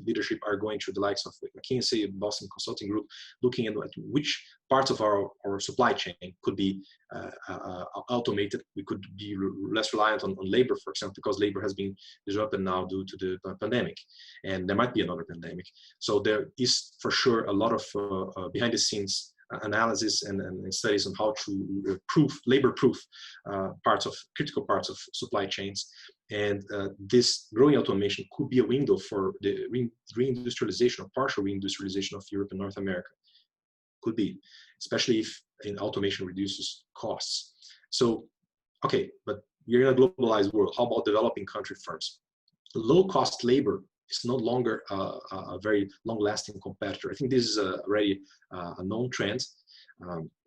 leadership are going to the likes of McKinsey, Boston Consulting Group, looking at which parts of our supply chain could be automated. We could be less reliant on labor, for example, because labor has been disrupted now due to the pandemic, and there might be another pandemic. So there is for sure a lot of behind the scenes analysis and studies on how to labor-proof critical parts of supply chains. And this growing automation could be a window for the reindustrialization or partial reindustrialization of Europe and North America. Could be, especially if automation reduces costs. So, okay, but you're in a globalized world. How about developing country firms? Low-cost labor is no longer a very long-lasting competitor. I think this is already a known trend.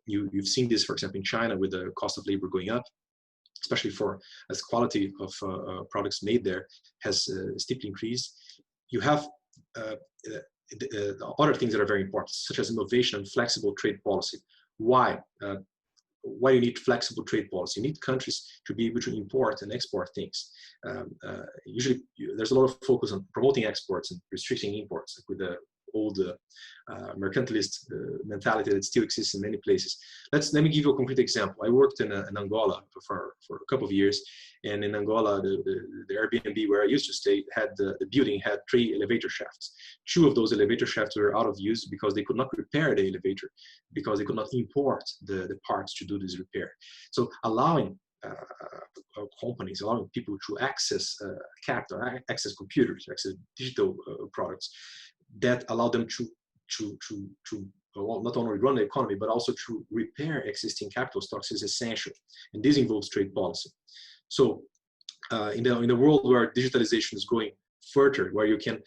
You've seen this, for example, in China with the cost of labor going up, especially as quality of products made there has steeply increased. You have other things that are very important, such as innovation and flexible trade policy. Why? Why you need flexible trade policy? You need countries to be able to import and export things. Usually, there's a lot of focus on promoting exports and restricting imports, like with the old mercantilist mentality that still exists in many places. Let me give you a concrete example. I worked in Angola for a couple of years, and in Angola, the Airbnb where I used to stay had the building had 3 elevator shafts. 2 of those elevator shafts were out of use because they could not repair the elevator, because they could not import the parts to do this repair. So allowing companies, allowing people to access capital, access computers, access digital products that allow them to well, not only run the economy, but also to repair existing capital stocks is essential. And this involves trade policy. So in the world where digitalization is going further, where you can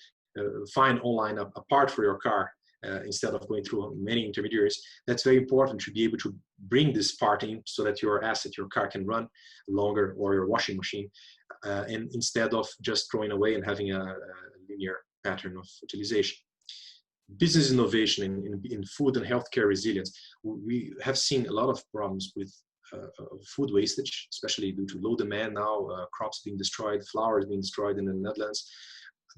find online a part for your car instead of going through many intermediaries. That's very important to be able to bring this part in so that your asset, your car, can run longer, or your washing machine, and instead of just throwing away and having a linear pattern of utilization. Business innovation in food and healthcare resilience. We have seen a lot of problems with food wastage, especially due to low demand now, crops being destroyed, flowers being destroyed in the Netherlands.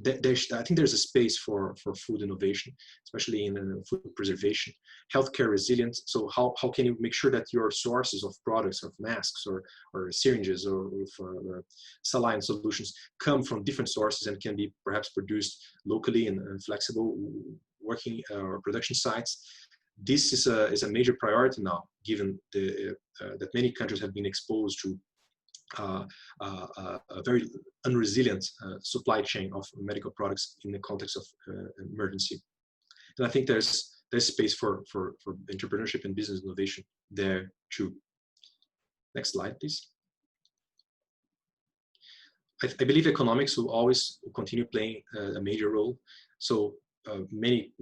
I think there's a space for food innovation, especially in food preservation, healthcare resilience. So how can you make sure that your sources of products, of masks or syringes or saline solutions, come from different sources and can be perhaps produced locally and flexible working or production sites? This is a major priority now, given that many countries have been exposed to a very unresilient supply chain of medical products in the context of emergency. And I think there's space for entrepreneurship and business innovation there too. Next slide, please. I believe economics will always continue playing a major role. So many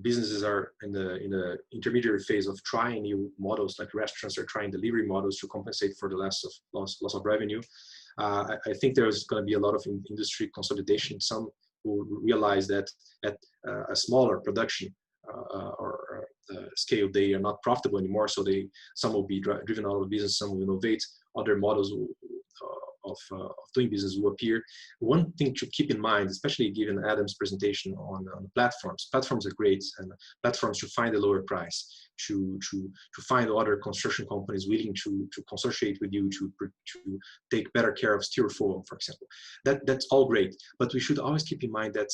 businesses are in the intermediary phase of trying new models, like restaurants are trying delivery models to compensate for the loss of revenue. I think there's going to be a lot of industry consolidation. Some will realize that at a smaller production or scale, they are not profitable anymore. So some will be driven out of business, some will innovate, other models of doing business will appear. One thing to keep in mind, especially given Adam's presentation on platforms. Platforms are great, and platforms to find a lower price, to find other construction companies willing to consortiate with you to take better care of styrofoam, for example. That's all great, but we should always keep in mind that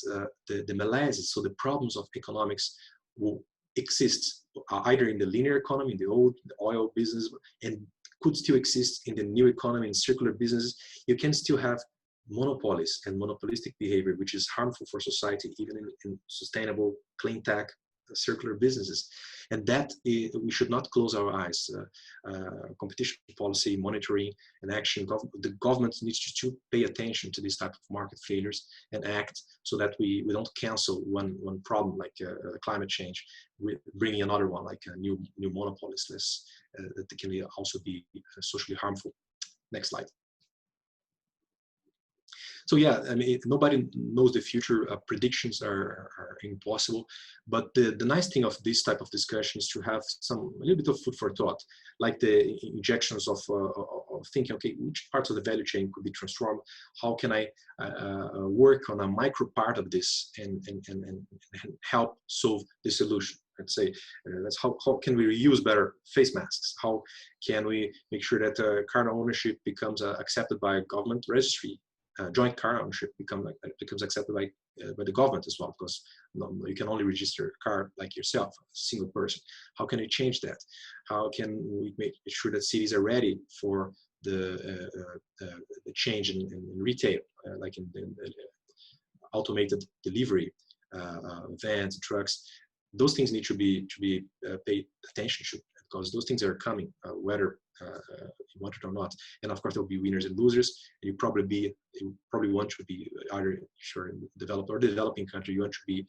the malaise, so the problems of economics, will exist either in the linear economy, in the oil business, and could still exist in the new economy, in circular businesses. You can still have monopolies and monopolistic behavior, which is harmful for society, even in sustainable, clean tech, circular businesses. And that we should not close our eyes. Competition policy, monitoring, and action. The government needs to pay attention to this type of market failures and act so that we don't cancel one problem like climate change, bringing another one like new monopolies that can also be socially harmful. Next slide. So yeah, I mean, nobody knows the future. Predictions are impossible. But the nice thing of this type of discussion is to have a little bit of food for thought, like the injections of thinking, okay, which parts of the value chain could be transformed? How can I work on a micro part of this and help solve the solution? Let's say that's how can we reuse better face masks? How can we make sure that car ownership becomes accepted by government registry? Joint car ownership becomes accepted by the government as well, because you can only register a car like yourself, a single person. How can we change that? How can we make sure that cities are ready for the change in retail, like in automated delivery, vans, trucks? Those things need to be paid attention to, because those things are coming, whether you want it or not. And of course, there will be winners and losers. And you probably want to be either, if you're in the developed or the developing country, you want to be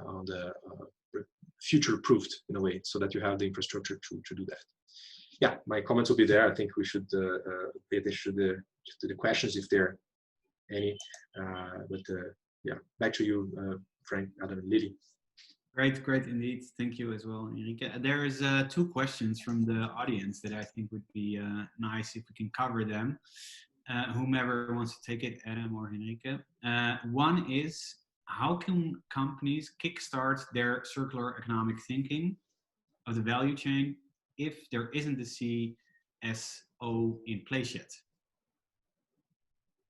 on the future-proofed in a way, so that you have the infrastructure to do that. Yeah, my comments will be there. I think we should pay attention to the questions if there are any. Yeah, back to you, Frank, Adam, and Lily. Great indeed. Thank you as well, Henrique. There is 2 questions from the audience that I think would be nice if we can cover them. Whomever wants to take it, Adam or Henrique. One is, how can companies kickstart their circular economic thinking of the value chain if there isn't a CSO in place yet?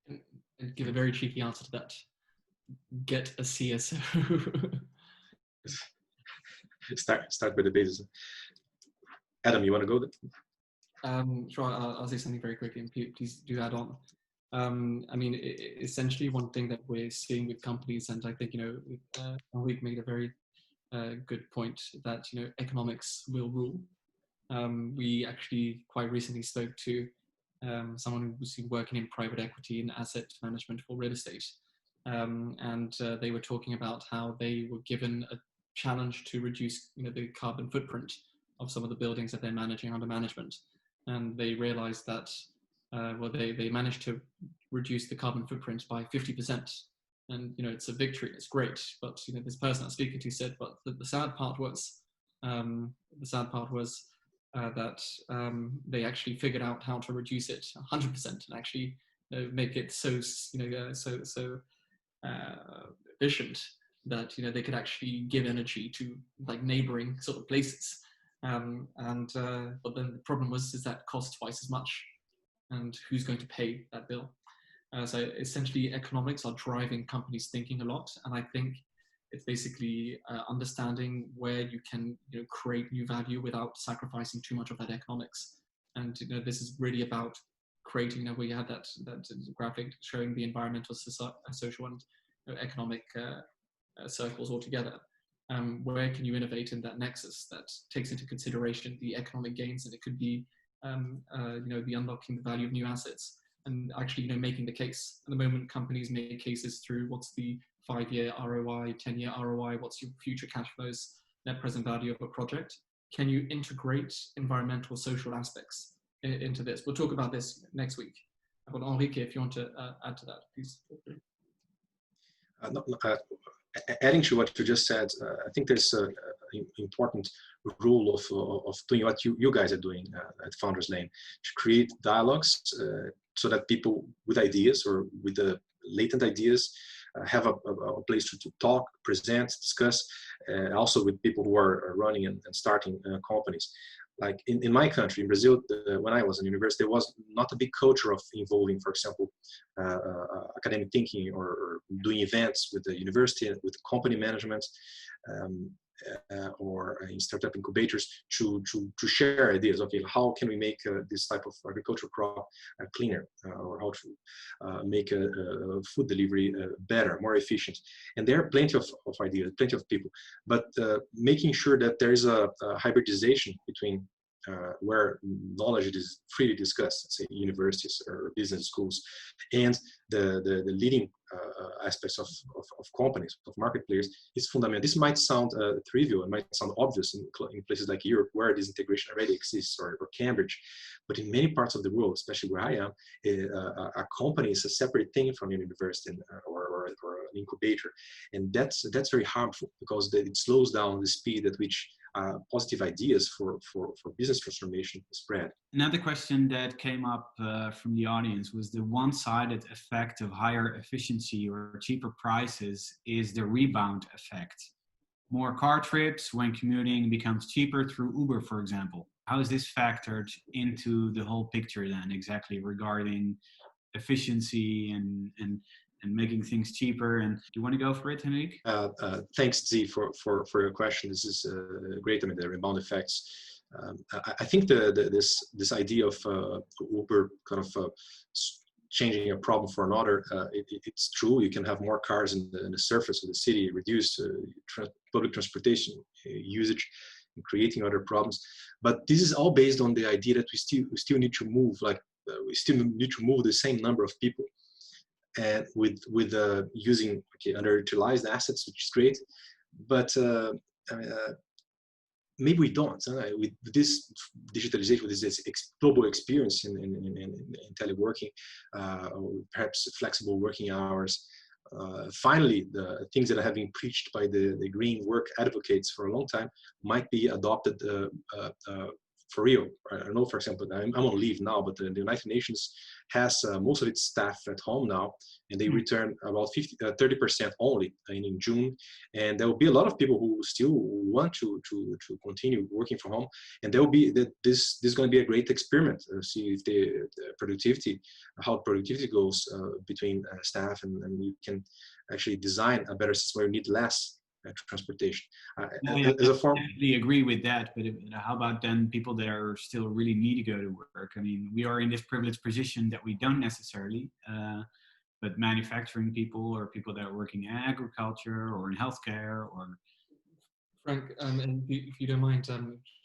And give a very cheeky answer to that. Get a CSO. Start with the basis. Adam, you want to go? Sure, I'll say something very quickly, and please do add on. I mean, essentially, one thing that we're seeing with companies, and I think, Henrique made a very good point, that, economics will rule. We actually quite recently spoke to someone who's working in private equity and asset management for real estate. And they were talking about how they were given challenge to reduce, the carbon footprint of some of the buildings that they're managing under management. And they realized that, they managed to reduce the carbon footprint by 50%. And, it's a victory, it's great. But, this person I was speaking to said, but the sad part was, that they actually figured out how to reduce it 100% and actually make it so efficient that they could actually give energy to like neighboring sort of places. But then the problem is that cost twice as much, and who's going to pay that bill? So essentially, economics are driving companies' thinking a lot, and I think it's basically understanding where you can create new value without sacrificing too much of that economics. And this is really about creating. We had that graphic showing the environmental, social, and economic circles all together. Where can you innovate in that nexus that takes into consideration the economic gains, and it could be the unlocking the value of new assets, and actually making the case. At the moment, companies make cases through what's the 5-year ROI, 10-year ROI, what's your future cash flows, net present value of a project. Can you integrate environmental, social aspects into this? We'll talk about this next week. But Henrique, if you want to add to that, please feel free. Adding to what you just said, I think there's an important rule of doing what you guys are doing at FoundersLane, to create dialogues so that people with ideas or with the latent ideas have a place to talk, present, discuss, also with people who are running and starting companies. Like in my country, in Brazil, when I was in university, there was not a big culture of involving, for example, academic thinking or doing events with the university, with company management, or in startup incubators to share ideas. Okay, how can we make this type of agricultural crop cleaner, or how to make food delivery better, more efficient? And there are plenty of ideas, plenty of people, but making sure that there is a hybridization between where knowledge is freely discussed, say universities or business schools, and the leading aspects of companies, of market players, is fundamental. This might sound trivial, it might sound obvious in places like Europe, where this integration already exists, or Cambridge, but in many parts of the world, especially where I am, a company is a separate thing from a university or an incubator, and that's very harmful, because it slows down the speed at which positive ideas for business transformation spread. Another question that came up from the audience was the one-sided effect of higher efficiency or cheaper prices is the rebound effect. More car trips when commuting becomes cheaper through Uber, for example. How is this factored into the whole picture then, exactly regarding efficiency and making things cheaper? And do you want to go for it, Henrique? Thanks, Z, for your question. This is great. I mean, the rebound effects. I think this idea of Uber kind of changing a problem for another, it's true. You can have more cars in the surface of the city, reduce public transportation usage, and creating other problems. But this is all based on the idea that we still need to move, we still need to move the same number of people, and with using underutilized assets, which is great, but maybe we don't. With this digitalization, with this global experience in teleworking, perhaps flexible working hours, finally, the things that have been preached by the green work advocates for a long time might be adopted for real. I don't know, for example, I'm on leave now, but the United Nations has most of its staff at home now, and they return about 30% only in June. And there will be a lot of people who still want to continue working from home, and there will be this is going to be a great experiment. See if the productivity, how productivity goes between staff, and you can actually design a better system where you need less transportation. I definitely agree with that, but how about then people that are still really need to go to work? I mean, we are in this privileged position that we don't necessarily, but manufacturing people, or people that are working in agriculture or in healthcare, or... Frank, and if you don't mind,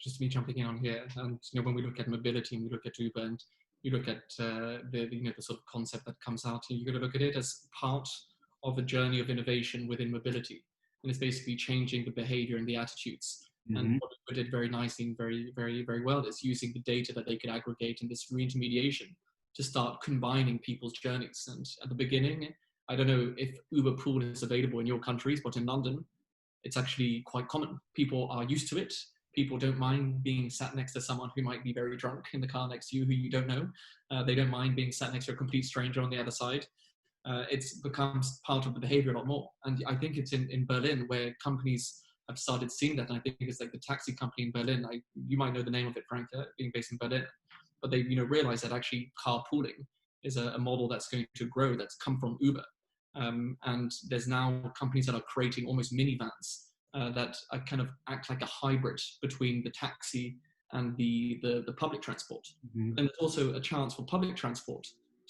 just me jumping in on here, and when we look at mobility and we look at Uber and you look at the sort of concept that comes out, you've got to look at it as part of a journey of innovation within mobility. and it's basically changing the behavior and the attitudes. Mm-hmm. And what Uber did very nicely and very, very, very well is using the data that they could aggregate in this reintermediation to start combining people's journeys. And at the beginning, I don't know if Uber Pool is available in your countries, but in London, it's actually quite common. People are used to it. People don't mind being sat next to someone who might be very drunk in the car next to you who you don't know. They don't mind being sat next to a complete stranger on the other side. It becomes part of the behavior a lot more. And I think it's in Berlin where companies have started seeing that. And I think it's like the taxi company in Berlin. You might know the name of it, Frank, being based in Berlin. But they realized that actually carpooling is a model that's going to grow, that's come from Uber. And there's now companies that are creating almost minivans that are kind of act like a hybrid between the taxi and the public transport. Mm-hmm. And there's also a chance for public transport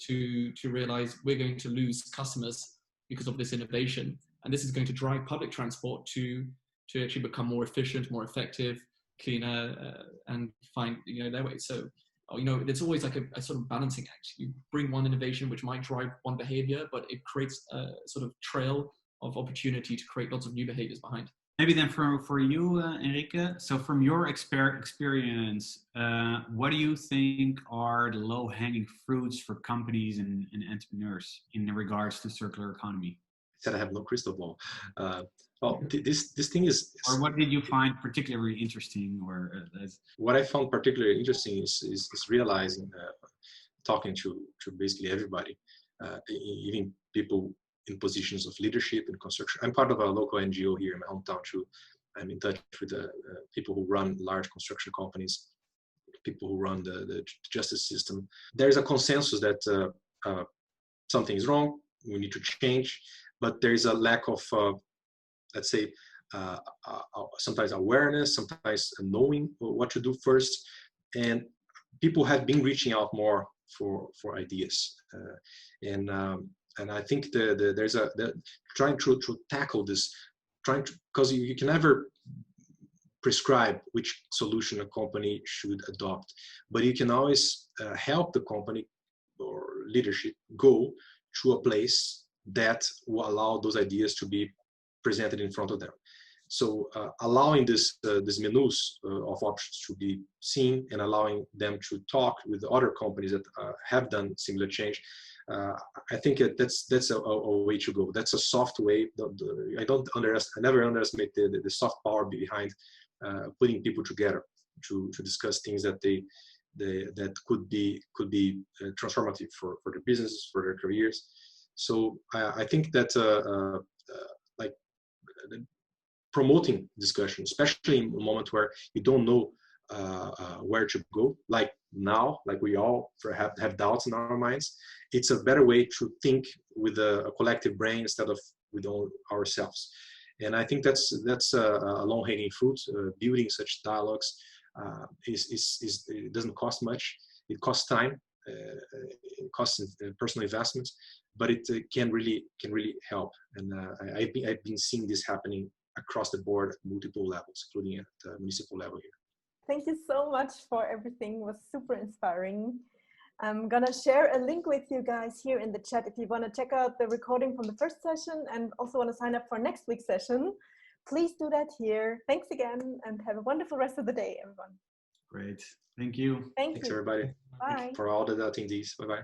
to realize we're going to lose customers because of this innovation. And this is going to drive public transport to actually become more efficient, more effective, cleaner, and find their way. So it's always like a sort of balancing act. You bring one innovation which might drive one behavior, but it creates a sort of trail of opportunity to create lots of new behaviors behind. Maybe then for you, Henrique, so from your experience, what do you think are the low-hanging fruits for companies and entrepreneurs in regards to circular economy? I said I have no crystal ball. This thing is... Or what did you find particularly interesting? What I found particularly interesting is realizing, talking to basically everybody, even people in positions of leadership in construction. I'm part of a local NGO here in my hometown too. I'm in touch with the people who run large construction companies, people who run the justice system. There's a consensus that something is wrong, we need to change, but there's a lack of, let's say, sometimes awareness, sometimes knowing what to do first. And people have been reaching out more for ideas. And I think there's trying to tackle this, because you can never prescribe which solution a company should adopt, but you can always help the company or leadership go to a place that will allow those ideas to be presented in front of them. So allowing this menus of options to be seen and allowing them to talk with other companies that have done similar change, I think that's a way to go. That's a soft way. I never underestimate the soft power behind putting people together to discuss things that that could be transformative for their businesses, for their careers. So I think that like promoting discussion, especially in a moment where you don't know where to go, like now, like we all have doubts in our minds, it's a better way to think with a collective brain instead of with ourselves. And I think that's a long-hanging fruit. Building such dialogues it doesn't cost much. It costs time, it costs personal investments, but it can really help. And I've been seeing this happening across the board at multiple levels, including at the municipal level here. Thank you so much for everything. It was super inspiring. I'm gonna share a link with you guys here in the chat if you want to check out the recording from the first session and also want to sign up for next week's session. Please do that here. Thanks again and have a wonderful rest of the day, everyone. Great. Thank you. Thanks, everybody. Bye. For all the attendees. Bye-bye.